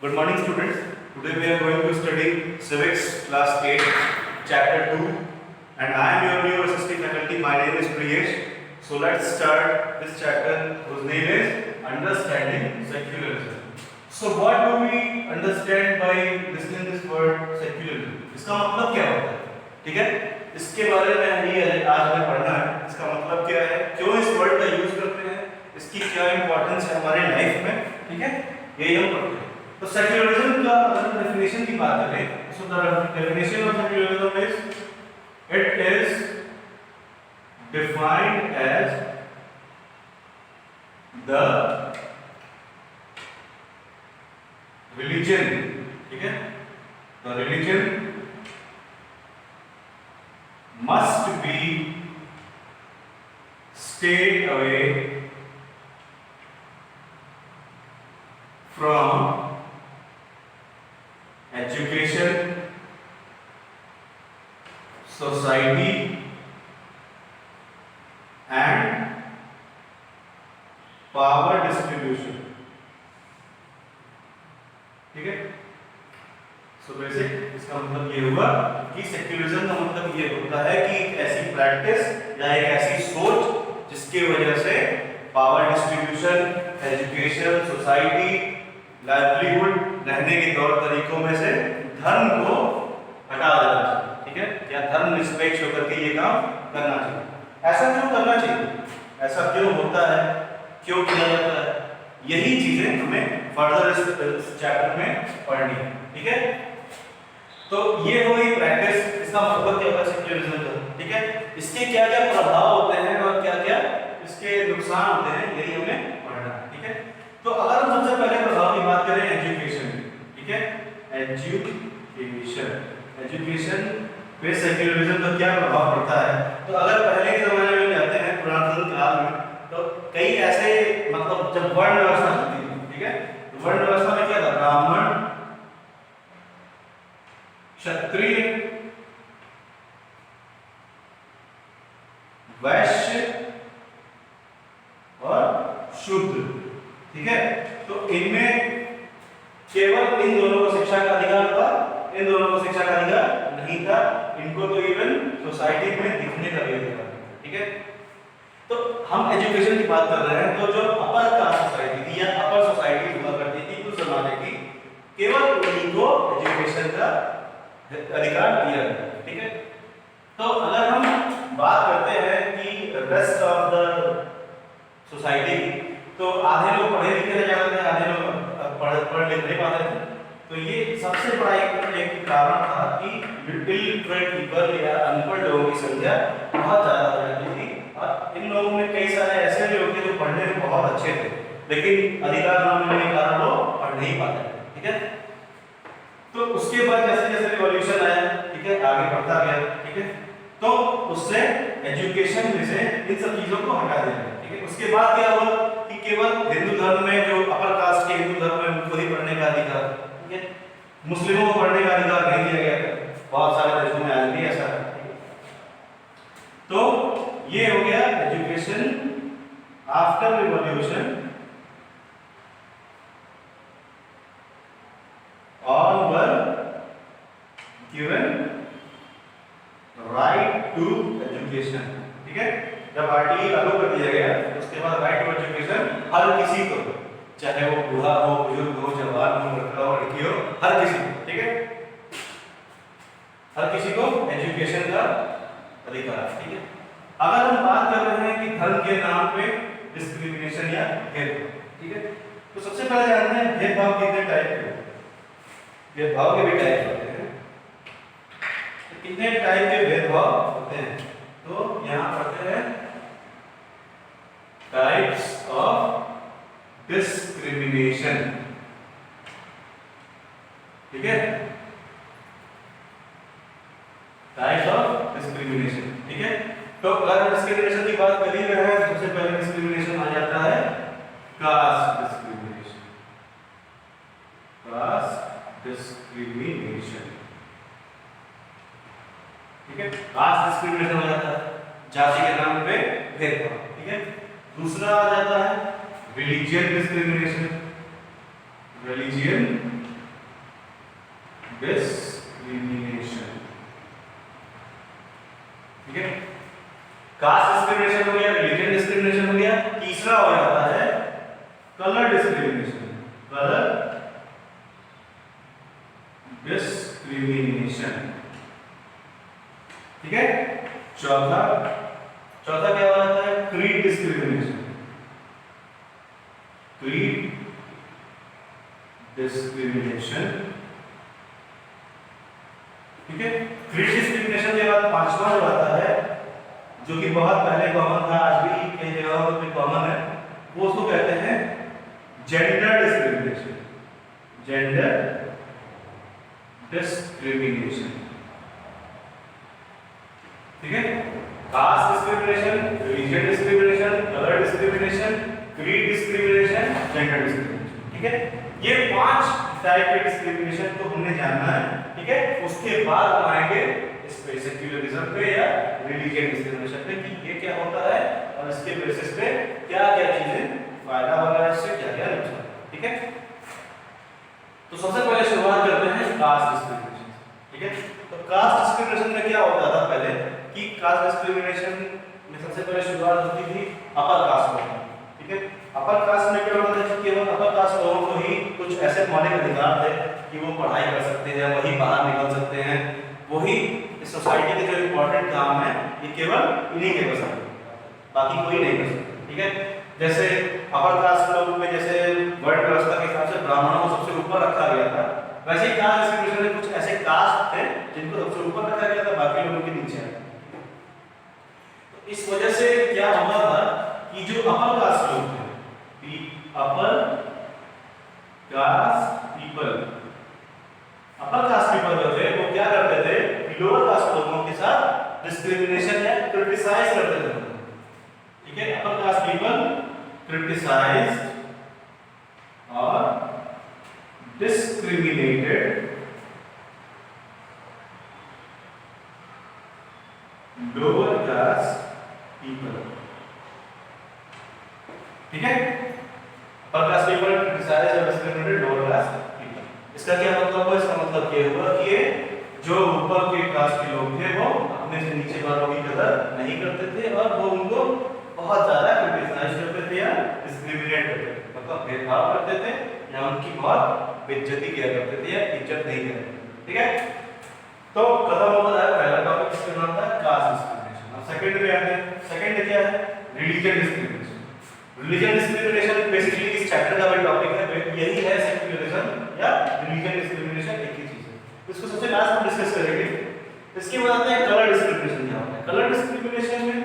Good morning, students. Today we are going to study Civics Class 8, Chapter 2, and I am your new assistant faculty. My name is Priyesh. So let's start this chapter whose name is Understanding Secularism. So what do we understand by listening this word secularism? इसका मतलब क्या होता है? ठीक है? इसके बारे में ही आज हमें पढ़ना है. इसका मतलब क्या है? क्यों इस वर्ड का यूज करते हैं? इसकी क्या इंपॉर्टेंस है हमारे लाइफ में? ठीक है? यही हम पढ़ते हैं. तो सेक्युलरिज्म का अगर डेफिनेशन की बात करें, so the definition of secularism is it is defined as the religion, ठीक है, the religion must be stayed away from education, society and power distribution. ठीक है. सो बेसिक इसका मतलब ये हुआ कि सेक्युलरिज्म का मतलब ये होता है कि एक ऐसी प्रैक्टिस या एक ऐसी सोच जिसकी वजह से power distribution, education, society, livelihood, रहने के तौर तरीकों में से धर्म को हटा देना चाहिए. ठीक है, या धर्म निरपेक्ष होकर के ये काम करना चाहिए. ऐसा क्यों करना चाहिए? ऐसा क्यों होता है? क्यों किया जाता है? यही चीजें हमें फर्दर इस चैप्टर में पढ़नी है. ठीक है, तो ये हुई प्रैक्टिस. इसका मतलब क्या होता है सेक्युलरिज्म का? ठीक है, इसके क्या क्या प्रभाव होते हैं और क्या क्या इसके नुकसान होते हैं, यही हमें पढ़ना है. ठीक है, तो अगर हम सबसे पहले प्रभाव की बात करें एजुकेशन, ठीक है, एजुकेशन पे सेक्युलरिज्म का क्या प्रभाव पड़ता है? तो अगर पहले के जमाने में जाते हैं, पुरातन काल में, तो कई ऐसे मतलब जब वर्ण व्यवस्था चलती थी, ठीक है, तो वर्ण व्यवस्था में क्या था? ब्राह्मण, क्षत्रिय, वैश्य और शूद्र. ठीक है, तो इनमें केवल इन दोनों को शिक्षा का अधिकार था, इन दोनों को शिक्षा का अधिकार नहीं था. इनको तो इवन सोसाइटी में दिखने का भी अधिकार था. ठीक है, तो हम एजुकेशन की बात कर रहे हैं, तो जो अपर कास्ट सोसाइटी थी या अपर सोसाइटी हुआ करती थी उस जमाने की, केवल उन्हीं को एजुकेशन का अधिकार दिया गया. ठीक है, तो अगर हम बात करते हैं कि रेस्ट ऑफ द सोसाइटी, तो आधे लोग पढ़े लिखे रह जाते थे, आधे लोग पढ़ लिख नहीं पाते थे. तो ये सबसे बड़ा एक कारण था कि इलिटरेट पीपल या अनपढ़ लोगों की संख्या बहुत ज्यादा हो जाती थी. और इन लोगों में कई सारे ऐसे भी लोग थे जो पढ़ने में बहुत अच्छे थे, लेकिन अधिकार न मिलने के कारण वो पढ़ नहीं पाते. ठीक है, तो उसके बाद जैसे जैसे रिवॉल्यूशन आया, ठीक है, आगे बढ़ता गया. ठीक है, तो उससे एजुकेशन में से इन सब चीजों को हटा दिया गया. ठीक है, उसके बाद क्या हुआ कि केवल हिंदू धर्म में, जो अपर कास्ट के हिंदू धर्म में, उनको ही पढ़ने का अधिकार. ठीक है, मुस्लिमों को पढ़ने का अधिकार नहीं दिया गया. बहुत सारे देशों में आज भी ऐसा है. तो ये हो गया education after revolution. All were given right to education. ठीक है, जब आरटीई लागू कर दिया गया उसके बाद राइट टू एजुकेशन हर किसी को, चाहे वो बूढ़ा हो, बुजुर्ग हो, जवान हो, लड़का हो, लड़की हो, हर किसी को. ठीक है, हर किसी को एजुकेशन का अधिकार. ठीक है, अगर हम बात कर रहे हैं कि धर्म के नाम पे डिस्क्रिमिनेशन या भेदभाव, ठीक है, तो सबसे पहले जानते हैं भेदभाव कितने टाइप के. भेदभाव के भी टाइप होते हैं. तो कितने टाइप के भेदभाव होते हैं? तो यहां पढ़ते हैं टाइप्स ऑफ डिस्क्रिमिनेशन. ठीक है, टाइप्स ऑफ डिस्क्रिमिनेशन. ठीक है, तो अगर हम डिस्क्रिमिनेशन की बात कर ही रहे हैं, सबसे पहले डिस्क्रिमिनेशन आ जाता है कास्ट डिस्क्रिमिनेशन. Caste discrimination. ठीक है, कास्ट डिस्क्रिमिनेशन हो जाता है, जाति के नाम पे भेदभाव. ठीक है, दूसरा आ जाता है religion discrimination. Religion discrimination, colour discrimination, ठीक है। चौथा क्या हो जाता है, क्रीड डिस्क्रिमिनेशन, क्रीड डिस्क्रिमिनेशन, ठीक है। क्रीड डिस्क्रिमिनेशन के बाद पांचवा जो आता है, जो कि बहुत पहले कॉमन था, आज भी कई जगहों पे कॉमन है, वो उसको कहते हैं जेंडर डिस्क्रिमिनेशन, जेंडर डिस्क्रिमिनेशन, ठीक है। Caste discrimination, religion discrimination, colour discrimination, creed discrimination, gender discrimination, ठीक है। ये 5 टाइप के डिस्क्रिमिनेशन को हमने जानना है, ठीक है। उसके बाद हम आएंगे इस पे सेक्युलरिज्म पे या रिलीजन डिस्क्रिमिनेशन पे कि ये क्या होता है और इसके बेसिस पे क्या-क्या चीजें फायदा वाला है, इससे क्या-क्या नुकसान, ठीक है। तो सबसे पहले शुरुआत करते हैं कास्ट डिस्क्रिमिनेशन, ठीक है। तो कास्ट डिस्क्रिमिनेशन में क्या होता था पहले कि कास्ट डिस्क्रिमिनेशन में सबसे पहले शुरुआत होती थी अपर कास्ट में, ठीक है। अपर कास्ट में क्या होता था कि केवल अपर कास्ट लोगों को ही कुछ ऐसे मौलिक अधिकार थे कि वो पढ़ाई कर सकते हैं, वही बाहर निकल सकते हैं, वही इस सोसाइटी के जो इंपॉर्टेंट काम है ये केवल इन्हीं के बस है, बाकी कोई नहीं कर सकता, ठीक है। जैसे अपर कास्ट लोगों में जैसे वर्ण व्यवस्था के हिसाब से ब्राह्मणों को सबसे ऊपर रखा गया था, वैसे ही कास्ट डिस्क्रिमिनेशन में कुछ ऐसे कास्ट थे जिनको सबसे ऊपर रखा गया था, बाकी लोगों के नीचे। तो इस वजह से क्या हुआ था कि जो अपर कास्ट लोग थे, अपर कास्ट पीपल जो थे वो क्या करते थे, लोअर कास्ट लोगों के साथ डिस्क्रिमिनेशन या क्रिटिसाइज करते थे, ठीक है। अपर कास्ट पीपल क्रिटिसाइज्ड और discriminated lower caste people, ठीक है। अपर कास्ट पीपल क्रिटिसाइज और डिस्क्रिमिनेटेड लोअर कास्ट पीपल, इसका क्या मतलब हुआ, इसका मतलब ये हुआ कि ये जो ऊपर के कास्ट के लोग थे वो अपने से नीचे वालों की कदर नहीं करते थे और वो उनको बहुत ज्यादा क्रिटिसाइज करते थे या डिस्क्रिमिनेट करते थे, मतलब भेदभाव करते थे या उनकी बहुत बेइज्जती किया करते थे या इज्जत नहीं करते थे, ठीक है। तो खत्म होता है पहला टॉपिक, इसका नाम था कास्ट डिस्क्रिमिनेशन। अब सेकंड पे आते हैं। सेकंड क्या है, religion discrimination. Religion discrimination basically इस चैप्टर का भी टॉपिक है, यही है सेक्युलरिज्म या रिलीजन डिस्क्रिमिनेशन, एक ही चीज है। इसको सबसे लास्ट में डिस्कस करेंगे। इसके बाद आते हैं कलर डिस्क्रिमिनेशन। क्या होता है कलर डिस्क्रिमिनेशन में,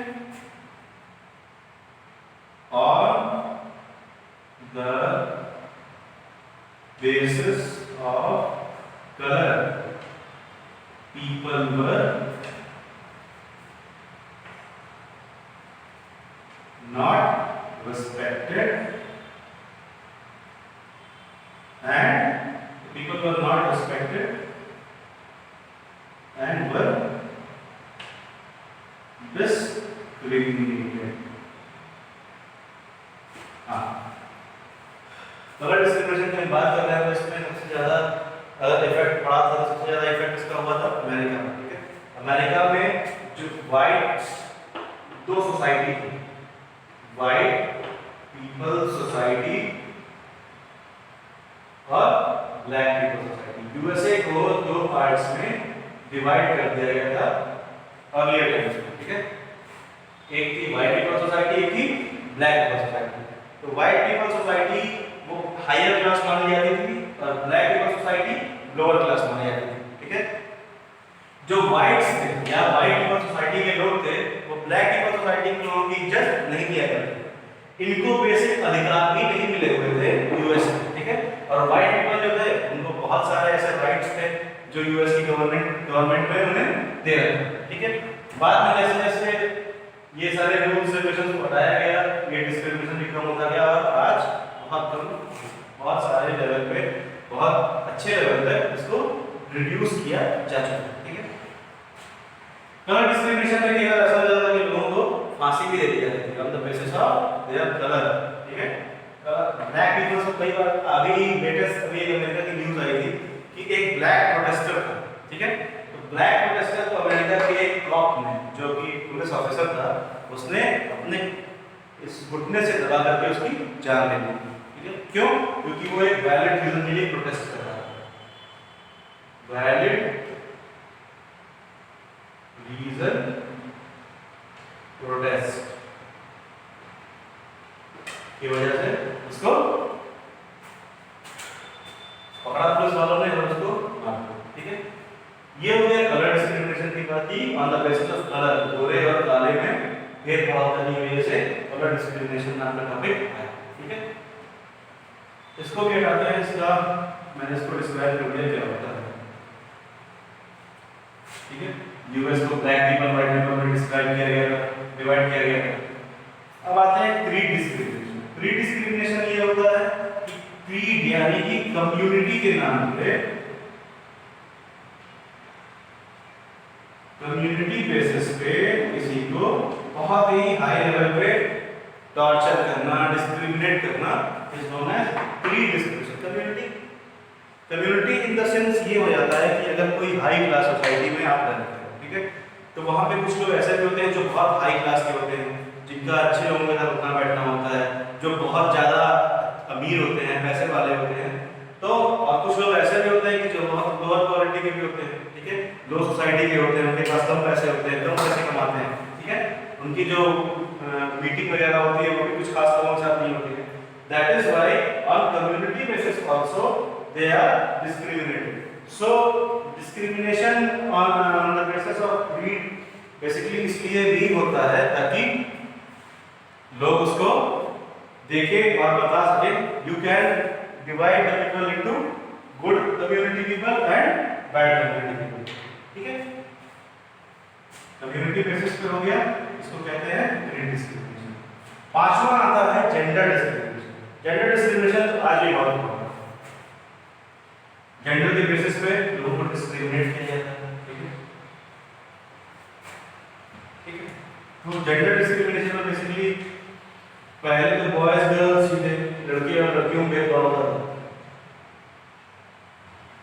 on the basis of color people were not respected and people were not respected and were discriminated। Colour discrimination की बात कर रहे हैं तो इसमें सबसे ज्यादा अगर इफेक्ट पड़ा था, सबसे ज्यादा इफेक्ट इसका हुआ था अमेरिका में, ठीक है। अमेरिका में जो वाइट दो सोसाइटी थी, वाइट पीपल सोसाइटी और ब्लैक पीपल सोसाइटी, यूएसए को दो पार्ट्स में डिवाइड कर दिया गया था अर्लियर टाइम्स में, ठीक है। एक थी वाइट पीपल सोसाइटी, एक थी ब्लैक पीपल सोसाइटी। तो वाइट पीपल सोसाइटी वो हायर क्लास मानी जाती थी और black people society lower class मानी जाती थी, ठीक है। जो वाइट्स थे या वाइट पीपल सोसाइटी के लोग थे वो ब्लैक पीपल सोसाइटी के लोगों की इज्जत नहीं किया करते, इनको बेसिक अधिकार भी नहीं मिले हुए थे यूएस में, ठीक है। और वाइट पीपल जो थे उनको बहुत सारे ऐसे राइट्स थे जो यूएस की गवर्नमेंट में उन्हें दे रहे थे, ठीक है। बाद में जैसे जैसे ये सारे रूल्स रेगुलेशंस को हटाया गया, ये डिस्क्रिमिनेशन भी कम होता गया और आज बहुत सारे लेवल पे बहुत अच्छे लेवल तक इसको रिड्यूस किया जा चुका है, ठीक है। कलर डिस्क्रिमिनेशन में क्या ऐसा होता है कि लोगों को फांसी भी दे दी जाती थी on the basis of their colour, ठीक है। ब्लैक पीपल्स को कई बार अभी लेटेस्ट अभी एक अमेरिका की न्यूज़ आई थी कि एक ब्लैक प्रोटेस्टर था, ठीक है। तो ब्लैक प्रोटेस्टर को अमेरिका के एक कॉप ने जो कि पुलिस ऑफिसर था उसने अपने इस घुटने से दबा करके उसकी जान ले ली, ठीक है। क्यों? क्योंकि वो एक वैलिड रीजन के लिए प्रोटेस्ट कर रहा है, वैलिड रीजन प्रोटेस्ट की वजह से उसको पकड़ा पुलिस वालों ने और उसको मार दिया। ठीक है, ये हो गया कलर डिस्क्रिमिनेशन की बात की on the basis of colour, गोरे और काले में भेदभाव करने की वजह से कलर डिस्क्रिमिनेशन नाम का टॉपिक है। ठीक है, इसको क्या कहते हैं, इसका मैंने इसको डिस्क्राइब कर दिया क्या होता है। ठीक है, यूएस को ब्लैक पीपल व्हाइट पीपल में डिस्क्राइब किया गया, डिवाइड किया गया। अब आते हैं क्रीड डिस्क्रिमिनेशन। क्रीड डिस्क्रिमिनेशन ये होता है कि क्रीड यानी कि कम्युनिटी के नाम पे, कम्युनिटी बेसिस पे किसी को बहुत ही हाई लेवल पे टॉर्चर करना, डिस्क्रिमिनेट करना is known as creed discrimination. Community in the sense ये हो जाता है कि अगर कोई हाई क्लास सोसाइटी में आप रहते हैं, ठीक है, तो वहां पे कुछ लोग ऐसे भी होते हैं जो बहुत हाई क्लास के होते हैं, जिनका अच्छे लोगों के साथ उठना बैठना होता है, जो बहुत ज्यादा अमीर होते हैं, पैसे वाले होते हैं। तो और कुछ लोग ऐसे भी होते हैं कि जो बहुत लोअर क्वालिटी के भी होते हैं, ठीक है, लो सोसाइटी के होते हैं, उनके पास कम पैसे होते हैं, कम पैसे कमाते हैं। ठीक है, उनकी जो मीटिंग वगैरह होती है वो भी कुछ खास लोगों के साथ नहीं होती है। That is why on community basis also they are discriminated. So discrimination on the basis of creed basically इसलिए भी होता है ताकि लोग उसको देखें और बता सकें। You can divide the people into good community people and bad community people. ठीक है, कम्युनिटी बेसिस पे हो गया, इसको कहते हैं क्रीड डिस्क्रिमिनेशन। पांचवा आता है जेंडर डिस्क्रिमिनेशन। जेंडर डिस्क्रिमिनेशन तो आज भी बहुत हुआ, जेंडर के बेसिस पे लोगों को डिस्क्रिमिनेट किया जाता है। ठीक है, ठीक है, तो जेंडर डिस्क्रिमिनेशन में बेसिकली पहले तो बॉयज गर्ल्स सीधे लड़के और लड़कियों में भेदभाव होता था।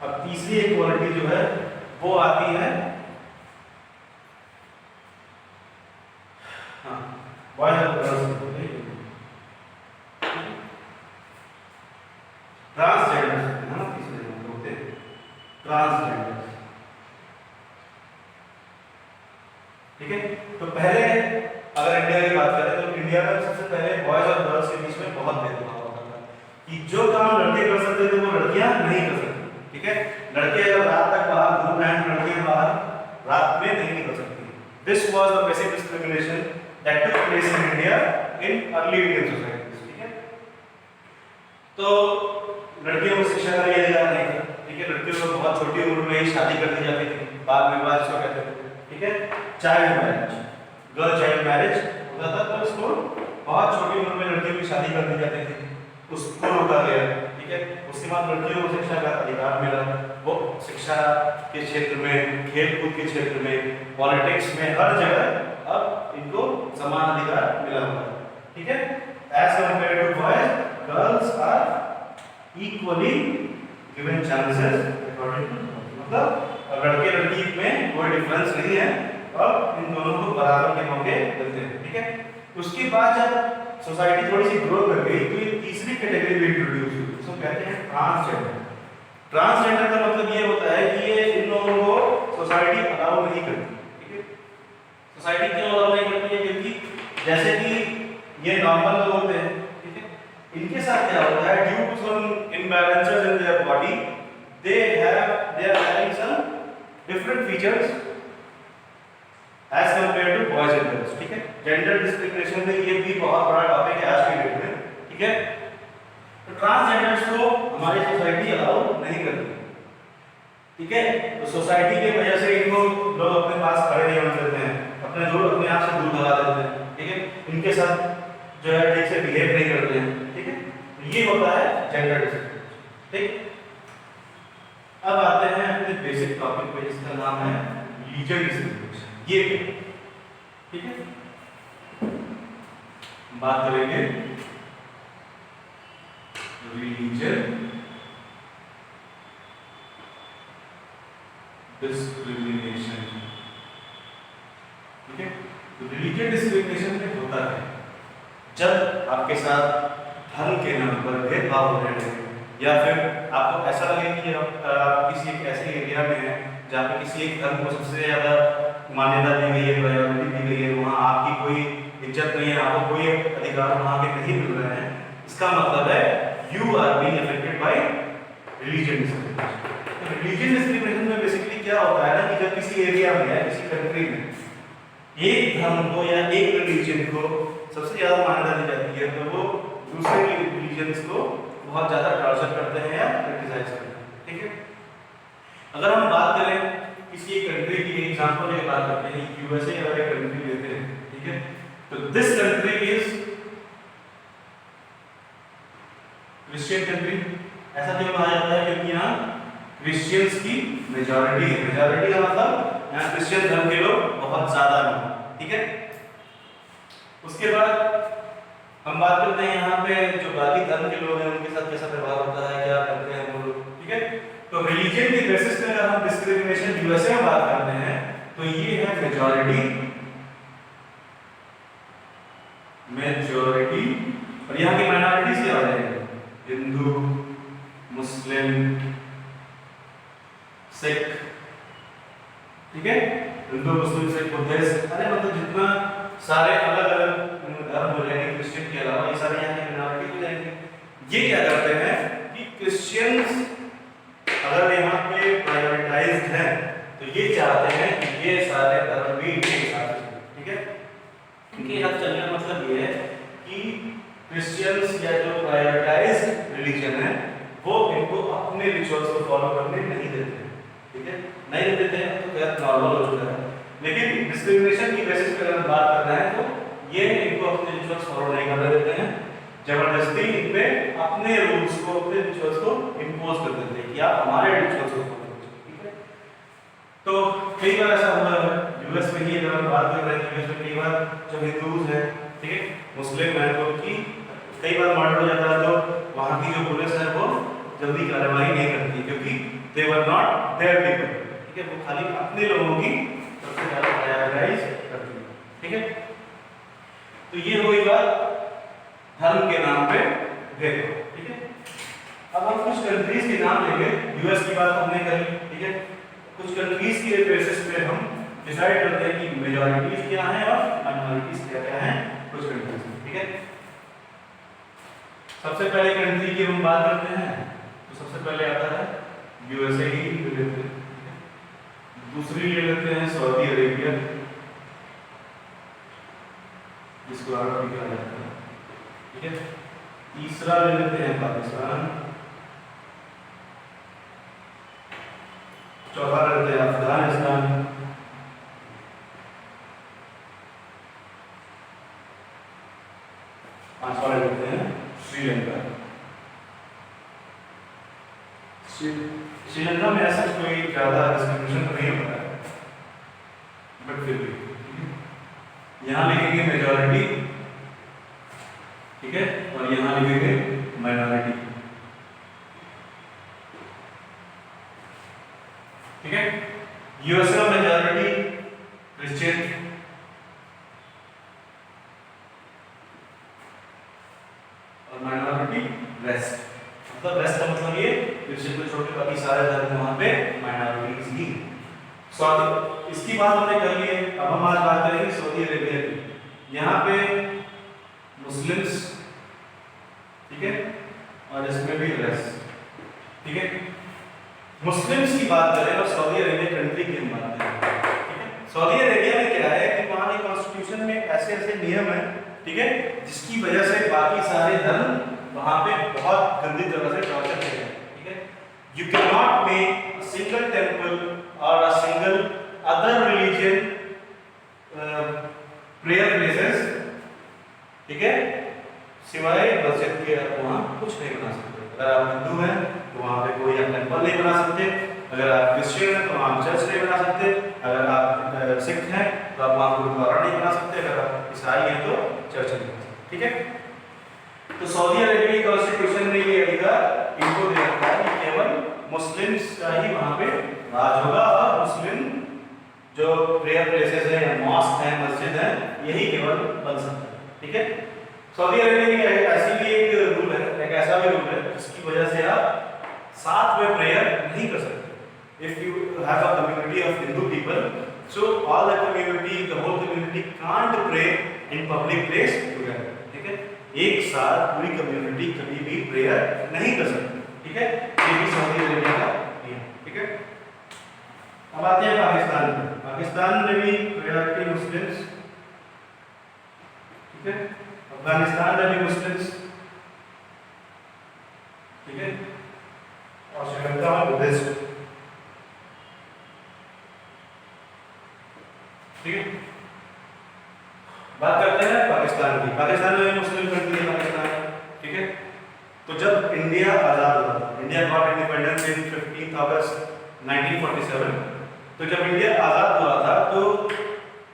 अब तीसरी एक क्वालिटी जो है वो आती है, हाँ, बॉयज और गर्ल्स ट्रांसजेंडर, ट्रांसजेंडर। ठीक है, तो पहले अगर इंडिया की बात करें तो इंडिया में सबसे पहले बॉयज और गर्ल्स के बीच में बहुत भेदभाव होता था कि जो काम लड़के कर सकते थे वो लड़कियां नहीं कर सकती। ठीक है, लड़के अगर रात तक बाहर घूम रहे हैं, लड़कियां बाहर रात में नहीं निकल सकती। This was the basic discrimination that took place in India in early Indian societies. ठीक है, तो लड़कियों को शिक्षा का अधिकार नहीं था। ठीक है, लड़कियों को बहुत छोटी उम्र में ही शादी कर दी जाती थी, बाल विवाह जिसको कहते थे। ठीक है, child marriage, girl child marriage होता था, तो उसको बहुत छोटी उम्र में लड़कियों की शादी कर दी जाती थी, उसको रोका गया। ठीक है, उसके बाद लड़कियों को शिक्षा का अधिकार मिला। वो शिक्षा के क्षेत्र में, खेलकूद के क्षेत्र में, पॉलिटिक्स में, हर जगह अब इनको समान अधिकार मिला हुआ है। ठीक है, as compare to boys, girls are equally given chances according to, मतलब लड़के लड़की में कोई डिफरेंस नहीं है और इन दोनों को बराबर के मौके मिलते हैं। ठीक है, उसके बाद जब सोसाइटी थोड़ी सी ग्रो कर गई तो ये तीसरी कैटेगरी भी इंट्रोड्यूस हुई, उसको कहते हैं ट्रांसजेंडर। ट्रांसजेंडर का मतलब ये होता है कि ये इन लोगों को सोसाइटी अलाउ नहीं करती। ठीक है, सोसाइटी क्यों अलाउ नहीं करती है? क्योंकि जैसे कि ये नॉर्मल लोग होते हैं, ठीक है, इनके साथ क्या होता है, due to some imbalances in their body, they are having some different features as compared to boys and girls. ठीक है, जेंडर डिस्क्रिमिनेशन में ये भी बहुत बड़ा टॉपिक है आज की डेट में। ठीक है, तो ट्रांसजेंडर्स को हमारी सोसाइटी अलाउ नहीं करती। ठीक है, तो सोसाइटी की वजह से इनको लोग अपने पास खड़े नहीं होने देते हैं, अपने आप से दूर भगा देते हैं। ठीक है, इनके साथ जो है ठीक से बिहेव नहीं करते हैं। ठीक है, ये होता है जेंडर डिस्क्रिमिनेशन। ठीक, अब आते हैं अपने बेसिक टॉपिक पे जिसका नाम है रिलीजन डिस्क्रिमिनेशन। ये ठीक है, बात करेंगे रिलीजन डिस्क्रिमिनेशन। ठीक है, तो रिलीजन डिस्क्रिमिनेशन में होता है जब आपके साथ धर्म के नाम पर भेदभाव होने लगे, या फिर आपको ऐसा लगे कि आप किसी एक ऐसे एरिया में हैं जहाँ पे किसी एक धर्म को सबसे ज़्यादा मान्यता दी गई है, प्रायोरिटी दी गई है, वहाँ आपकी कोई इज्जत नहीं है, आपको कोई अधिकार वहाँ के नहीं मिल रहे हैं, इसका मतलब है you are being affected by religion discrimination. Religion discrimination में बेसिकली क्या होता है ना कि जब किसी एरिया में या किसी कंट्री में एक धर्म को या एक रिलीजन को सबसे ज़्यादा मान्यता दी जाती है, तो वो दूसरे रिलीजन्स को बहुत ज़्यादा टॉर्चर करते हैं या क्रिटिसाइज करते हैं। ठीक है, अगर हम बात करें किसी एक कंट्री की एग्जांपल की बात करते हैं, यूएसए अगर एक कंट्री लेते हैं, ठीक है, तो this country is Christian country. ऐसा क्यों कहा जाता है? क्योंकि यहाँ क्रिश्चियंस की मेजॉरिटी है। मेजॉरिटी का मतलब यहाँ क्रिश्चियन धर्म के लोग बहुत ज्यादा हैं। ठीक है, उसके बाद हम बात करते हैं यहाँ पे जो बाकी धर्म के लोग हैं उनके साथ कैसा व्यवहार होता है, क्या करते हैं वो लोग। ठीक है, तो रिलीजन के बेसिस पे अगर हम डिस्क्रिमिनेशन यूएसए में बात करते हैं तो ये है मेजॉरिटी, और यहाँ की माइनॉरिटीज क्या हो जाएंगे? हिंदू, मुस्लिम, सिख। ठीक है, हिंदू, मुस्लिम, सिख, बुद्धिस्ट, अरे मतलब जितना सारे अलग अलग धर्म हो जाएंगे क्रिश्चियन के अलावा, ये सारे यहाँ की माइनॉरिटी हो जाएंगे। ये क्या करते हैं कि क्रिश्चियंस अगर यहाँ पे प्रायोरिटाइज्ड हैं तो ये चाहते हैं कि ये सारे धर्म भी इनके साथ चलें। ठीक है, इनके साथ चलने का मतलब ये है कि क्रिश्चियंस या जो प्रायोरिटाइज्ड रिलीजन है वो इनको अपने रिचुअल्स को फॉलो करने नहीं देते। ठीक है, नहीं देते हैं तो खैर नॉर्मल हो चुका है, लेकिन डिस्क्रिमिनेशन की बेसिस पर अगर बात कर रहे हैं तो ये इनको अपने रिचुअल्स फॉलो नहीं करने देते हैं, जबरदस्ती इन पे अपने रूल्स को, अपने रिचुअल्स को इंपोज कर देते हैं कि आप हमारे रिचुअल्स को फॉलो करो। ठीक है, तो कई बार ऐसा हुआ है यूएस में ही, अगर हम बात कर रहे हैं यूएस में कई बार जो हिंदूज हैं, ठीक है, मुस्लिम हैं, तो की कई बार मर्डर हो जाता है तो वहाँ की जो पुलिस है वो जल्दी कार्रवाई नहीं करती क्योंकि दे वर नॉट देयर पीपल। ठीक है, वो खाली अपने लोगों की सबसे ज़्यादा प्रायोरिटाइज करती है। ठीक है, तो ये हुई बात धर्म के नाम पे भेदभाव। ठीक है, अब हम कुछ कंट्रीज के नाम लेंगे। यूएस की बात हमने करी, ठीक है, कुछ कंट्रीज के बेसिस पे हम डिसाइड करते हैं कि मेजॉरिटीज क्या हैं और माइनॉरिटीज क्या क्या हैं कुछ कंट्रीज में। ठीक है, सबसे पहले कंट्री की हम बात करते हैं तो सबसे पहले आता है यूएसए ही ले लेते हैं, दूसरी ले लेते हैं सऊदी अरेबिया, जिसको अरब भी कहा जाता है। ठीक है, तीसरा ले लेते हैं पाकिस्तान, चौथा ले लेते हैं अफगानिस्तान, पांचवा ले लेते हैं श्रीलंका। श्रीलंका में ऐसा कोई ज्यादा डिस्क्रिमिनेशन तो नहीं होता है, बट फिर भी यहाँ लिखेंगे मेजॉरिटी, ठीक है, और यहाँ लिखेंगे माइनॉरिटी। ठीक है, यूएसए में मेजॉरिटी क्रिश्चियन, और माइनॉरिटी वेस्ट। मतलब वेस्ट का मतलब ये क्रिश्चियन को छोड़ के बाकी सारे धर्म वहां पे माइनॉरिटीज ही। सऊदी, इसकी बात हमने कर ली है, अब हम आज बात करेंगे सऊदी अरेबिया की। यहाँ पे मुस्लिम्स, ठीक है, और इसमें भी वेस्ट। ठीक है, मुस्लिम्स की बात करें और सऊदी अरेबिया कंट्री की हम बात करें। ठीक है, सऊदी अरेबिया में क्या है कि वहाँ के कॉन्स्टिट्यूशन में ऐसे ऐसे नियम है, ठीक है, जिसकी वजह से बाकी सारे धर्म वहां पे बहुत गंदी तरह से टॉर्चर किए हैं। ठीक है, you can not make a single temple और a single other religion prayer places, ठीक है, सिवाय मस्जिद के आप वहां कुछ नहीं बना सकते। अगर आप हिंदू हैं तो वहां पे कोई आप टेंपल नहीं बना सकते, अगर आप क्रिश्चियन हैं तो वहां आप चर्च नहीं बना सकते, अगर आप सिख हैं तो आप वहां गुरुद्वारा नहीं बना सकते, अगर आप ईसाई हैं तो चर्च नहीं बना सकते। ठीक है, तो सऊदी अरेबिया की कॉन्स्टिट्यूशन ने ये अधिकार इनको दे रखा है कि केवल मुस्लिम्स का ही वहां पे राज होगा और मुस्लिम जो प्रेयर प्लेसेस हैं या मॉस्क हैं, मस्जिद हैं, यही केवल बन सकते हैं। ठीक है, सऊदी अरेबिया की ऐसी भी एक रूल एक ऐसा भी रूल है जिसकी वजह से आप साथ में प्रेयर नहीं कर सकते। If you have a community of Hindu people, so all the community, the whole community can't pray in public place together, ठीक है। एक साथ पूरी कम्युनिटी कभी भी प्रेयर नहीं कर सकती, ठीक है। ये भी सऊदी अरेबिया का नियम, ठीक है। अब आते हैं पाकिस्तान में। पाकिस्तान में भी मेजॉरिटी मुस्लिम्स, ठीक है। अफगानिस्तान में भी मुस्लिम्स, ठीक है। और श्रीलंका में बुद्धिस्ट, ठीक है। बात करते हैं पाकिस्तान की। पाकिस्तान में मुस्लिम कंट्री है पाकिस्तान, ठीक है। तो जब इंडिया आज़ाद हुआ, इंडिया गॉट इंडिपेंडेंस इन 15 अगस्त 1947, तो जब इंडिया आज़ाद हुआ था तो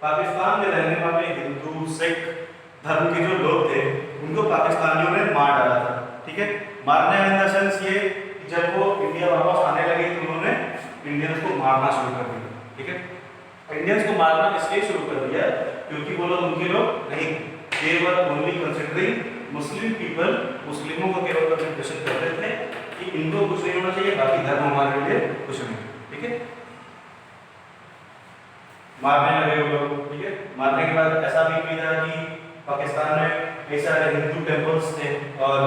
पाकिस्तान में रहने वाले हिंदू सिख धर्म के जो लोग थे उनको पाकिस्तानियों ने मार डाला था, ठीक है। मारने इन द सेंस ये कि जब वो इंडिया वापस आने लगे तो उन्होंने इंडियंस को मारना शुरू कर दिया, ठीक है। इंडियंस को मारना इसलिए शुरू कर दिया क्योंकि वो लोग उनके लोग नहीं, दे were only considering Muslim people, मुस्लिमों को केवल कंसिडरेशन करते थे कि इनको कुछ नहीं होना चाहिए, बाकी धर्म हमारे लिए कुछ नहीं, ठीक है। मारने लगे वो लोग, ठीक है। मारने के बाद ऐसा भी किया कि पाकिस्तान में कई सारे हिंदू टेम्पल्स थे और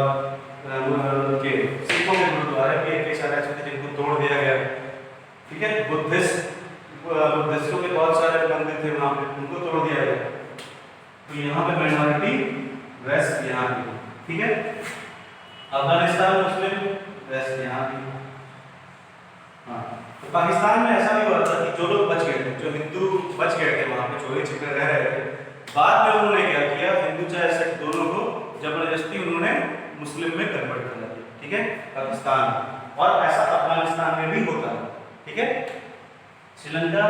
के सिखों के गुरुद्वारे भी कई सारे ऐसे थे जिनको तोड़ दिया गया, ठीक है। बुद्धिस्टों के बहुत सारे मंदिर थे वहाँ पे, उनको तोड़ दिया गया। तो यहाँ पे माइनॉरिटी वेस्ट यहाँ भी, ठीक है। अफगानिस्तान मुस्लिम, वेस्ट यहाँ भी। हाँ, तो पाकिस्तान में ऐसा भी हुआ था कि जो लोग बच गए थे, जो हिंदू बच गए थे वहाँ पे चोरी छिपे रह रहे थे, बाद में उन्होंने क्या किया, हिंदू चाहे सिख दोनों को जबरदस्ती उन्होंने मुस्लिम में कन्वर्ट कर दिया, ठीक है, पाकिस्तान। और ऐसा अफगानिस्तान में भी होता है, ठीक है। श्रीलंका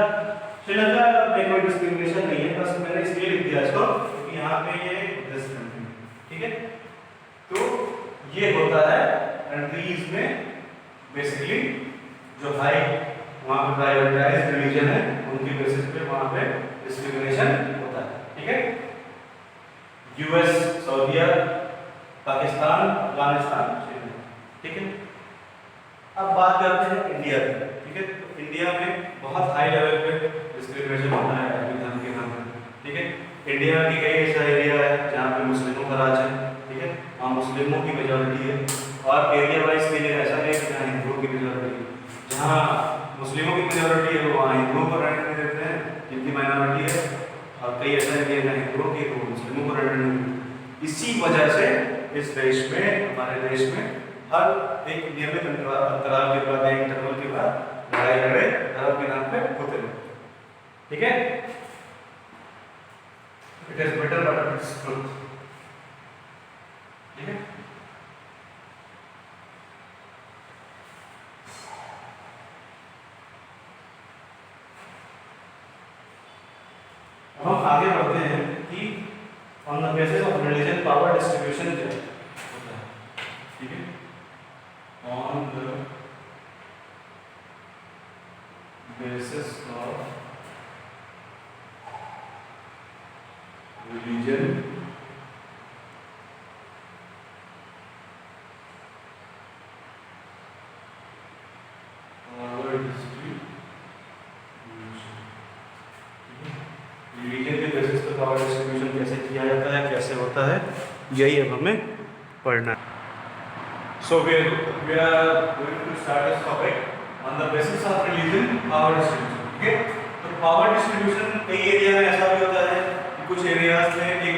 में कोई डिस्क्रिमिनेशन नहीं है, बस मैंने इसलिए लिख दिया इसको क्योंकि यहाँ पे ये बुद्धिस्ट कंट्री, ठीक है। तो ये होता है कंट्रीज में बेसिकली जो हाई वहाँ पे प्रायोरिटाइज रिलीजन है उनकी बेसिस पे वहाँ पे डिस्क्रिमिनेशन होता है, ठीक है। यूएस, सऊदीया, पाकिस्तान, अफगानिस्तान, ठीक है। अब बात करते हैं इंडिया की, ठीक है। तो इंडिया में बहुत हाई लेवल पे डिस्क्रिमिनेशन होता है धर्म के नाम पर, ठीक है। इंडिया की कई ऐसा एरिया है जहाँ पे मुस्लिमों का राज है, ठीक है, वहाँ मुस्लिमों की मेजॉरिटी है। और एरिया वाइज के लिए ऐसा है कि जहाँ हिंदुओं की मेजॉरिटी है, जहाँ मुस्लिमों की मेजॉरिटी है वहाँ हिंदुओं को रेंट देते हैं जिनकी माइनॉरिटी है, और कई ऐसा एरिया जहाँ हिंदुओं की तो मुस्लिमों को रेंट नहीं देते। इसी वजह से इस देश में, हमारे देश में हर एक नियमित अंतराल के बाद, इंटरवल के बाद लड़ाई झगड़े धर्म के नाम पे होते हैं, ठीक है। It is better but its truth, ठीक है। अब हम आगे बढ़ते हैं कि on the basis of religion power distribution क्या होता है, ठीक है। On the basis of religion power distribution, religion के बेसिस पे पावर डिस्ट्रीब्यूशन कैसे किया जाता है, कैसे होता है, यही अब हमें पढ़ना है। So we are going to start this topic on the basis of religion power distribution, ठीक है। तो पावर डिस्ट्रीब्यूशन कई एरिया में ऐसा भी होता है कि कुछ एरियाज में एक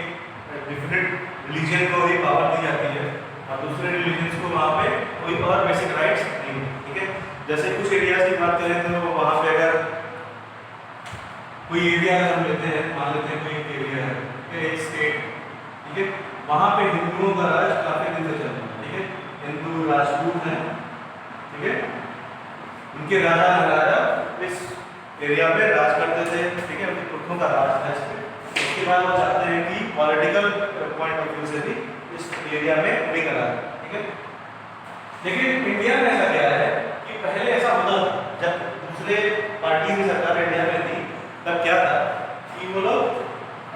डिफरेंट रिलीजन को ही पावर दी जाती है और दूसरे रिलीजन्स को वहाँ पे कोई और बेसिक राइट्स नहीं, ठीक है। जैसे कुछ एरियाज की बात करें तो वहाँ पे अगर कोई एरिया हम लेते हैं, मान लेते हैं कोई एक एरिया है, एक स्टेट, ठीक है, वहाँ पे हिंदुओं का राज काफी दिन से चल रहा है, ठीक है। हिंदू राजपूत हैं, ठीक है, उनके राजा महाराजा इस एरिया पे राज करते थे, ठीक है, उनके पुरखों का राज था इस पे। उसके बाद वो चाहते हैं कि पॉलिटिकल पॉइंट ऑफ व्यू से भी इस एरिया में नहीं करा, ठीक है। लेकिन इंडिया में ऐसा क्या है कि पहले ऐसा होता था, जब दूसरे पार्टी की सरकार इंडिया में थी तब क्या था कि वो लोग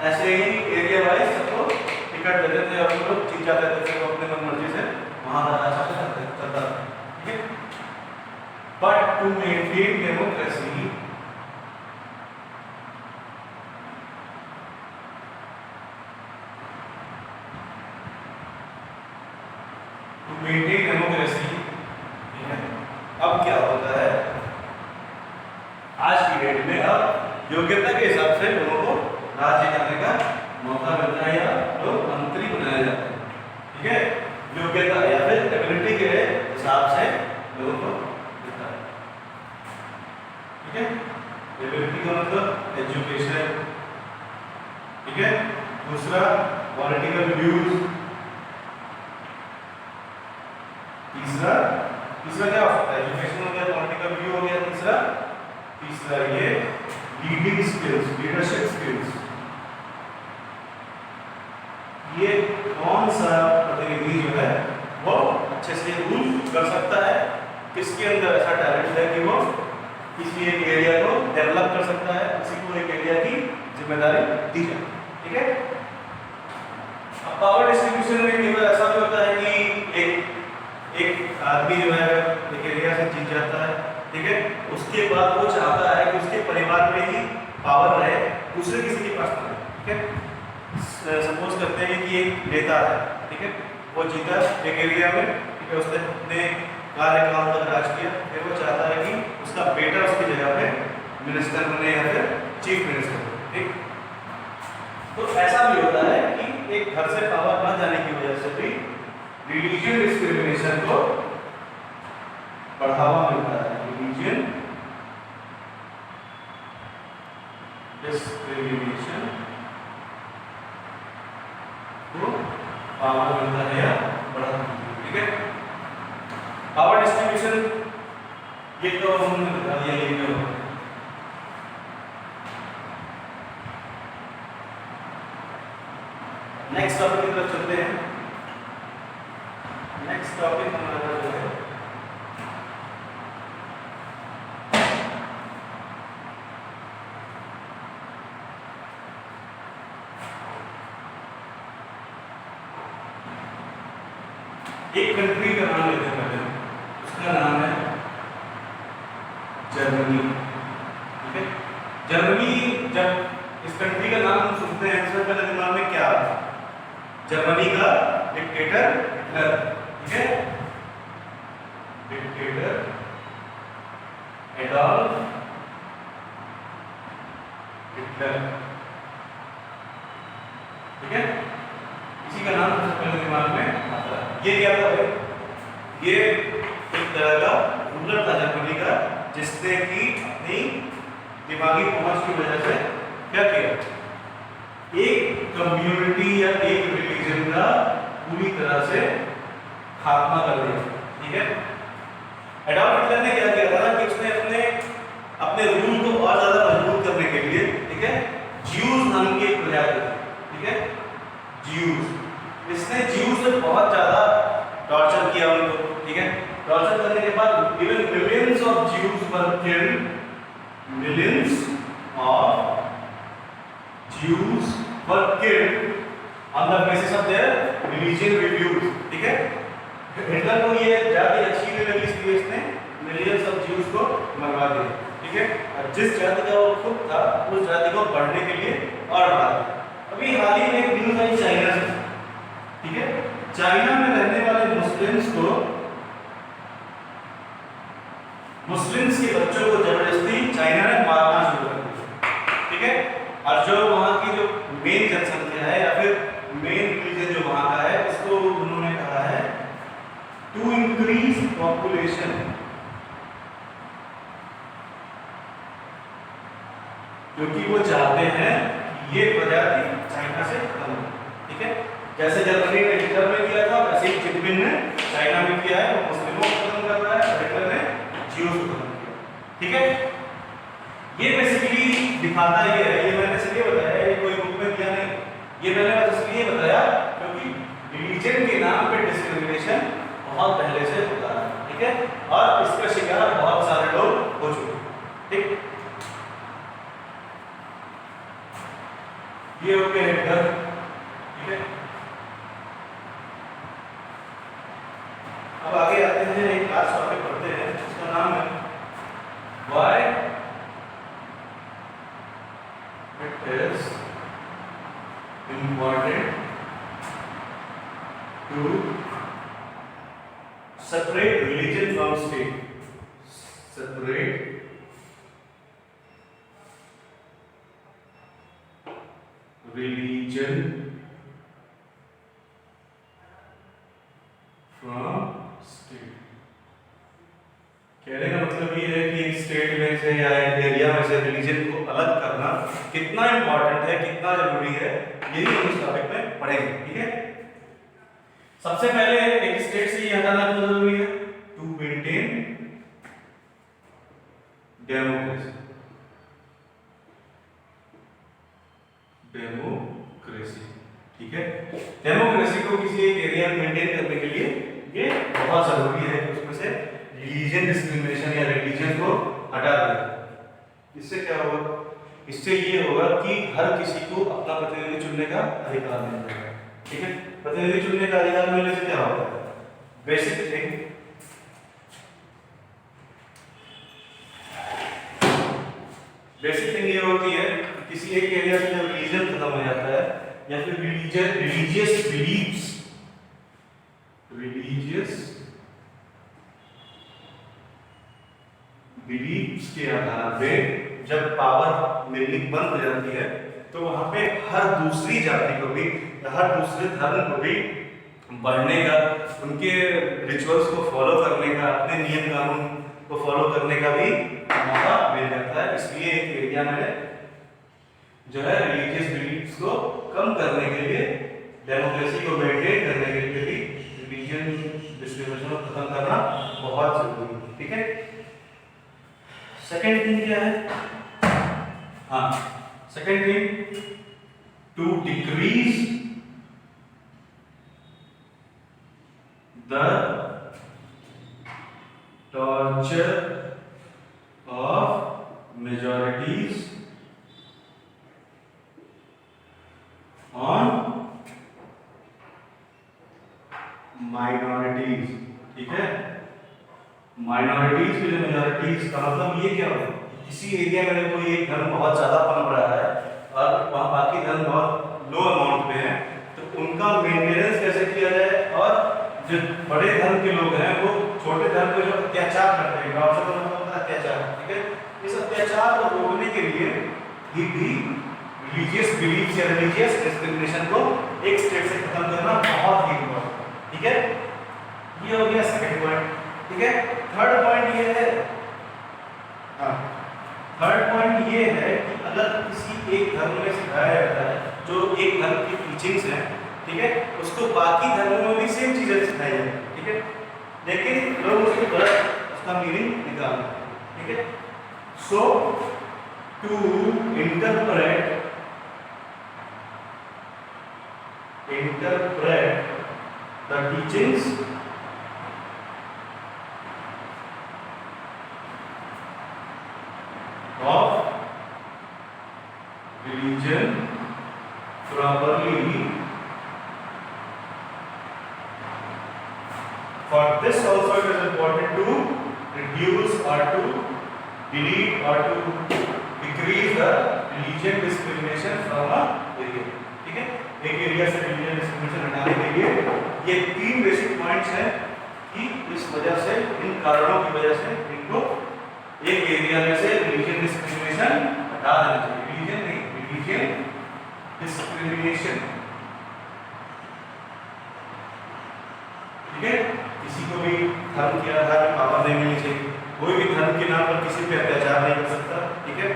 ऐसे ही एरिया वाइज सबको टिकट देते थे और वो लोग जीत जाते थे, तो अपने मन मर्जी से टू मेंटेन डेमोक्रेसी अब क्या होता है, आज की डेट में अब योग्यता के हिसाब से लोगों को राज्य करने का मौका मिलता है या लोग मंत्री बनाया जाता है। ठीक है, योग्यता या फिर एबिलिटी के हिसाब से लोगों को मिलता है। ठीक है, एबिलिटी का मतलब एजुकेशन। ठीक है, दूसरा पॉलिटिकल व्यूज, तीसरा क्या हो सकता है, एजुकेशन हो गया, पॉलिटिकल व्यू हो गया, तीसरा ये लीडिंग स्किल्स, लीडरशिप स्किल्स। ये कौन सा प्रतिनिधि जो है वो अच्छे से रूल कर सकता है, किसके अंदर ऐसा टैलेंट है कि वो किसी एक एरिया को डेवलप कर सकता है, किसी को एक एरिया की जिम्मेदारी दी जाए। ठीक है, अब पावर डिस्ट्रीब्यूशन में केवल ऐसा भी होता है कि एक आदमी जो है एक एरिया से जीत जाता है। ठीक है, उसके बाद वो चाहता है कि उसके परिवार में ही पावर रहे, दूसरे किसी के पास ना रहे। ठीक है, सपोज करते हैं कि एक नेता है। ठीक है, वो जीता एक एरिया में। ठीक है, उसने अपने कार्यकाल तक राज किया, फिर वो चाहता है कि उसका बेटा उसकी जगह पे मिनिस्टर बने या फिर चीफ मिनिस्टर बने। ठीक, तो ऐसा भी होता है कि एक घर से पावर न जाने की वजह से भी रिलीजियन डिस्क्रिमिनेशन को बढ़ावा मिलता है। रिलीजियन डिस्क्रिमिनेशन को पावर मिलता है या बढ़ावा। ठीक है, पावर डिस्ट्रीब्यूशन ये तो हमने बता दिया, ये क्या होता है। नेक्स्ट टॉपिक की तरफ चलते हैं। नेक्स्ट टॉपिक हमारा जो है एक कंट्री का नाम लेते हैं पहले, उसका नाम है जर्मनी। ठीक है, जर्मनी, जब इस कंट्री का नाम हम सुनते हैं सबसे पहले दिमाग में क्या आता है, जर्मनी का डिक्टेटर हिटलर। ठीक है, डिक्टेटर एडॉल्फ हिटलर। ठीक है, इसी का नाम सबसे पहले दिमाग में आता है। ये क्या था भाई, ये एक तरह का रूलर था जर्मनी का, जिसने कि अपनी दिमागी पहुंच की वजह से क्या किया, एक कम्युनिटी या एक रिलीजन का पूरी तरह से खात्मा कर दिया। ठीक है, एडॉल्फ हिटलर ने क्या किया था कि उसने अपने रूल को और ज्यादा मजबूत करने के लिए, ठीक है, ज्यूज नाम की एक प्रजाति, ठीक है, ज्यूज, इसने ज्यूज से बहुत ज्यादा टॉर्चर किया उनको। ठीक है, टॉर्चर करने के बाद even millions of Jews were killed, millions of Jews were killed on the basis of their religion reviews. ठीक है, हिटलर को ये जाति अच्छी नहीं लगी, इसलिए इसने मिलियंस ऑफ ज्यूज को मरवा दिया। ठीक है, और जिस जाति का वो खुद था उस जाति को बढ़ने के लिए और बढ़ा दिया। अभी हाल ही में एक न्यूज आई चाइना से। ठीक है, चाइना में रहने वाले मुस्लिम्स के बच्चों को जबरदस्ती चाइना ने मारना शुरू कर दिया। ठीक है, और जो वहाँ की जो मेन जनसंख्या है या फिर मेन रिलीजन जो वहाँ का है, इसको उन्होंने कहा है टू इंक्रीज पॉपुलेशन, क्योंकि वो चाहते हैं कि ये प्रजाति चाइना से खत्म हो। ठीक है, जैसे जर्मनी ने हिटलर में किया था, वैसे ही जिनपिंग ने चाइना में किया है, वो मुस्लिमों को खत्म कर रहा है, हिटलर ने ज्यूज को खत्म किया। ठीक है, ये बेसिकली दिखाता ये है, ये मैंने इसलिए बताया, ये कोई बुक में दिया नहीं, ये मैंने बस इसलिए बताया क्योंकि रिलीजन के नाम पे डिस्क्रिमिनेशन बहुत पहले से होता है। ठीक है, और इसका शिकार बहुत सारे लोग हो चुके हैं। ठीक, ये हो गया हिटलर। ठीक है, अब आगे आते हैं, एक क्लास टॉपिक पढ़ते हैं, उसका नाम है रिलीजन फ्रॉम स्टेट। कहने का मतलब ये है कि एक स्टेट में से या एक एरिया में से रिलीजन को अलग करना कितना इंपॉर्टेंट है, कितना जरूरी है, यही हम इस टॉपिक में पढ़ेंगे। ठीक है, सबसे पहले एक स्टेट से ये हटाना क्यों जरूरी है? To maintain democracy. डेमोक्रेसी, ठीक है, डेमोक्रेसी को किसी एक एरिया में मेंटेन करने के लिए ये बहुत जरूरी है कि उसमें से रिलीजन डिस्क्रिमिनेशन या रिलीजन को हटा दें। इससे क्या होगा? इससे ये होगा कि हर किसी को अपना प्रतिनिधि चुनने का अधिकार मिलेगा। ठीक है, प्रतिनिधि चुनने का अधिकार मिलने से क्या होगा? बेसिक थिंग, बेसिक थिंग ये होती है किसी एक एरिया में जब रिलीजन खत्म हो जाता है या फिर रिलीजियस बिलीव्स के आधार पे जब पावर मिलनी बंद हो जाती है तो वहां पे हर दूसरी जाति को भी, हर दूसरे धर्म को भी बढ़ने का, उनके रिचुअल्स को फॉलो करने का, अपने नियम कानून को फॉलो करने का भी मौका मिल जाता है। इसलिए एक एरिया में जो है रिलीजियस बिलीव्स को कम करने के लिए, डेमोक्रेसी को मेंटेन करने के लिए भी रिलीजन डिस्क्रिमिनेशन को खत्म करना बहुत जरूरी है। ठीक है, सेकेंड थिंग क्या है? हाँ, second thing, to decrease the torture of majorities on minorities. ठीक है, माइनॉरिटीज की मेजॉरिटीज का मतलब ये क्या होगा? किसी एरिया में कोई एक धर्म बहुत ज्यादा पनप रहा है और वहाँ बाकी धर्म बहुत लो अमाउंट में है, तो उनका मेंटेनेंस कैसे किया जाए और जो बड़े धर्म के लोग हैं वो छोटे धर्म पे जो अत्याचार करते हैं, अत्याचार, ठीक है, इस अत्याचार को रोकने के लिए भी रिलीजियस बिलीफ या रिलीजियस डिस्क्रिमिनेशन को एक स्टेट से खत्म करना बहुत ही इम्पोर्टेंट है। ठीक है, ये हो गया सेकंड पॉइंट। ठीक है, थर्ड पॉइंट ये है, थर्ड पॉइंट ये है कि अगर किसी एक धर्म में सिखाया जाता है जो एक धर्म की टीचिंग्स है, ठीक है, उसको बाकी धर्मों में भी सेम चीजें सिखाई जाती है। ठीक है, लेकिन लोग उसको गलत उसका मीनिंग निकालते हैं। ठीक है, so to interpret the teachings of religion properly. For this also it is important to reduce or to delete or to decrease the religion discrimination from a area. ठीक है, एक एरिया से रिलीजन डिस्क्रिमिनेशन हटाने के लिए ये तीन basic points हैं कि इस वजह से, इन कारणों की वजह से इनको एक एरिया में से रिलीजन डिस्क्रिमिनेशन हटा देना चाहिए। रिलीजन नहीं, रिलीजन डिस्क्रिमिनेशन। ठीक है, किसी को भी धर्म के आधार पर पावर नहीं मिलनी चाहिए, कोई भी धर्म के नाम पर किसी पे अत्याचार नहीं कर सकता। ठीक है,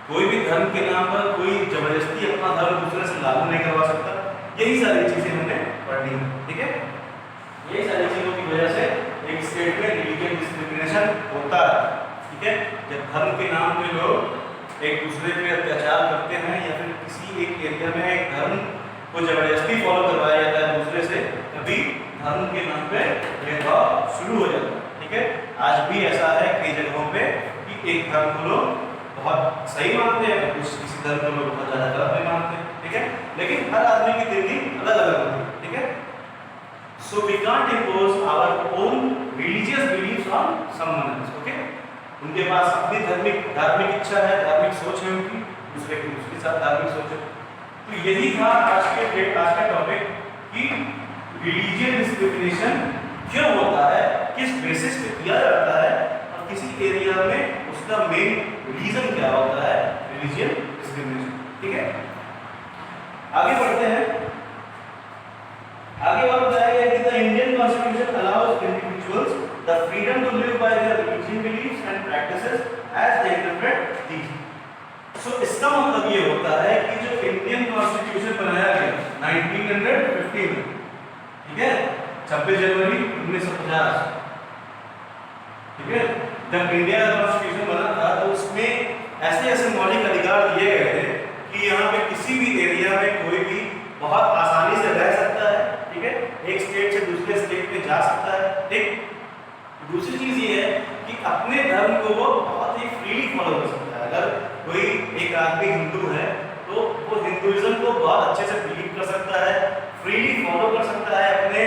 कोई भी धर्म के नाम पर कोई जबरदस्ती अपना धर्म दूसरे से लागू नहीं करवा सकता। यही सारी चीजें हमने पढ़नी है। ठीक है, यही सारी चीजों की वजह से एक स्टेट में रिलीजियन डिस्क्रिमिनेशन होता है। ठीक है, जब धर्म के नाम पे लोग एक दूसरे पे अत्याचार करते हैं या फिर किसी एक एरिया में एक धर्म को जबरदस्ती फॉलो करवाया जाता है दूसरे से, तभी धर्म के नाम पे भेदभाव शुरू हो जाता है। ठीक है, आज भी ऐसा है कई जगहों पे कि एक धर्म को लोग बहुत सही मानते हैं, कुछ किसी धर्म को लोग बहुत ज्यादा गलत नहीं मानते हैं। ठीक है, लेकिन हर आदमी की थिंकिंग अलग अलग होती है। ठीक है, so we can't impose our own religious beliefs on someone else. Okay, उनके पास अपनी धार्मिक इच्छा है, धार्मिक सोच है उनकी, दूसरे की उसके साथ धार्मिक सोच है। तो यही था आज का टॉपिक कि रिलीजियन डिस्क्रिमिनेशन क्यों होता है, किस बेसिस पे किया जाता है और किसी एरिया में उसका मेन रीजन क्या होता है, रिलीजियन डिस्क्रिमिनेशन। ठीक है, आगे बढ़ते हैं। आगे और बताया गया कि the Indian constitution allows individuals the freedom to live by their religious beliefs and practices as they interpret these. So इसका मतलब ये होता है कि जो इंडियन कॉन्स्टिट्यूशन बनाया गया 1950 में, ठीक है, 26 जनवरी 1950, ठीक है, जब इंडिया का कॉन्स्टिट्यूशन बना था तो उसमें ऐसे ऐसे मौलिक अधिकार दिए गए थे कि यहाँ पे किसी भी एरिया में कोई भी बहुत आसानी से रह सकता है, ठीक है, एक स्टेट से दूसरे स्टेट में जा सकता है, ठीक। दूसरी चीज ये है कि अपने धर्म को वो बहुत ही फ्रीली फॉलो कर सकता है। अगर कोई एक आदमी हिंदू है तो वो हिंदुइज्म को बहुत अच्छे से बिलीव कर सकता है, फ्रीली फॉलो कर सकता है, अपने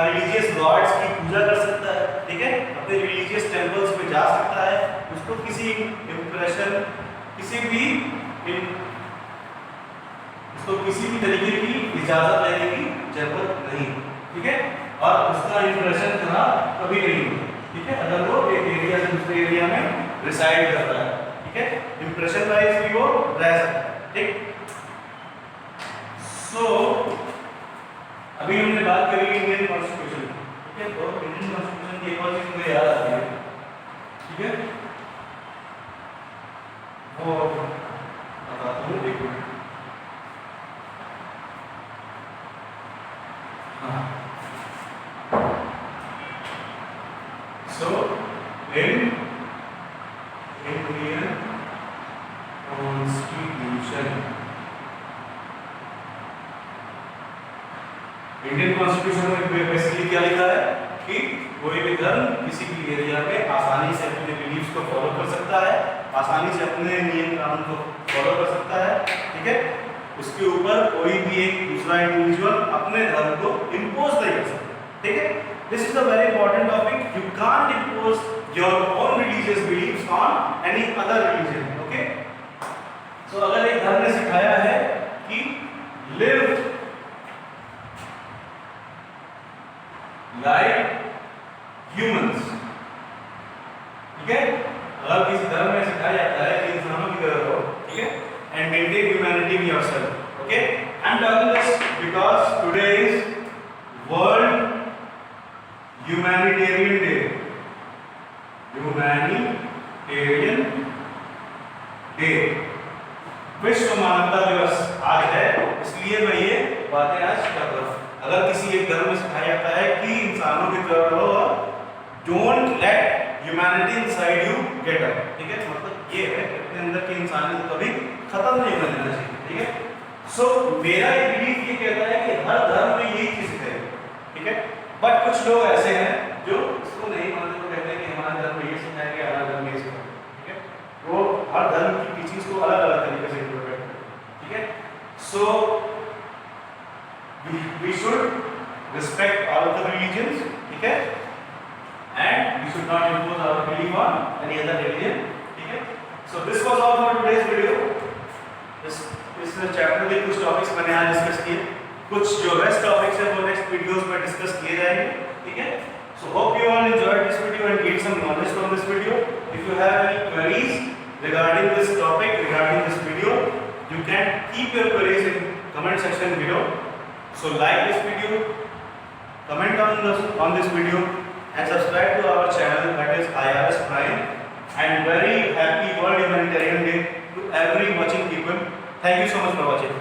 रिलीजियस गॉड्स की पूजा कर सकता है, ठीक है, अपने रिलीजियस टेंपल्स में जा सकता है, उसको किसी इंप्रेशन किसी भी तरीके की इजाजत लेने की जरूरत नहीं, ठीक है, और उसका इंप्रेशन खराब कभी नहीं होगा, ठीक है, अगर वो एक एरिया से दूसरे एरिया में रिसाइड करता है, ठीक है, इंप्रेशन वाइज भी वो रह सकता है, ठीक। सो अभी हमने बात करी इंडियन कॉन्स्टिट्यूशन, ठीक है, तो इंडियन कॉन्स्टिट्यूशन की एक और चीज मुझे याद आती है, ठीक है, वो बताता हूँ, एक minute. So in Indian Constitution, Indian constitution में बेसिकली क्या लिखा है कि कोई भी धर्म किसी भी एरिया में आसानी से अपने बिलीफ्स को फॉलो कर सकता है, आसानी से अपने नियम कानून को फॉलो कर सकता है, ठीक है, उसके ऊपर कोई भी एक दूसरा इंडिविजुअल अपने धर्म को इम्पोज नहीं कर सकता, ठीक है। This is a very important topic. You can't impose your own religious beliefs on any other religion. Okay? So अगर एक धर्म ने सिखाया है कि live like humans, ठीक है, अगर किसी धर्म में सिखाया जाता है कि इंसानों की तरह रहो, ठीक है, and maintain humanity in yourself. Okay? I'm talking this because today is World Humanitarian Day. Humanitarian Day, विश्व मानवता दिवस आज है, इसलिए मैं ये बातें आज कर रहा हूँ। अगर किसी एक धर्म में सिखाया जाता है कि इंसानों की तरह रहो और don't let humanity inside you get up, ठीक है, मतलब ये है कि अपने अंदर की इंसानियत कभी खत्म नहीं होने देना चाहिए, ठीक है। सो मेरा ये बिलीफ ये कहता है कि हर धर्म में यही चीज सिखाएगी, ठीक है, बट कुछ लोग ऐसे हैं जो इसको नहीं मानते, वो कहते हैं कि हमारा धर्म ये सिखाया गया, हमारा धर्म ये सिखाया, ठीक है, वो हर धर्म की टीचिंग्स को अलग अलग तरीके से इंटरप्रेट करते हैं, ठीक है। सो we should respect all the religions, ठीक है, and we should not impose our belief on any other religion, ठीक है। So this was all for today's video. इस चैप्टर के कुछ टॉपिक्स मैंने आज डिस्कस किए, कुछ जो रेस्ट टॉपिक्स है वो नेक्स्ट वीडियोस में डिस्कस किए जाएंगे, ठीक है। So hope you all enjoyed this video and gained some knowledge from this video. If you have any queries regarding this topic, regarding this video, you can keep your queries in comment section below. So like this video, comment on this video and subscribe to our channel, that is IRS Prime. And very happy World Humanitarian Day to every watching people. Thank you so much for watching.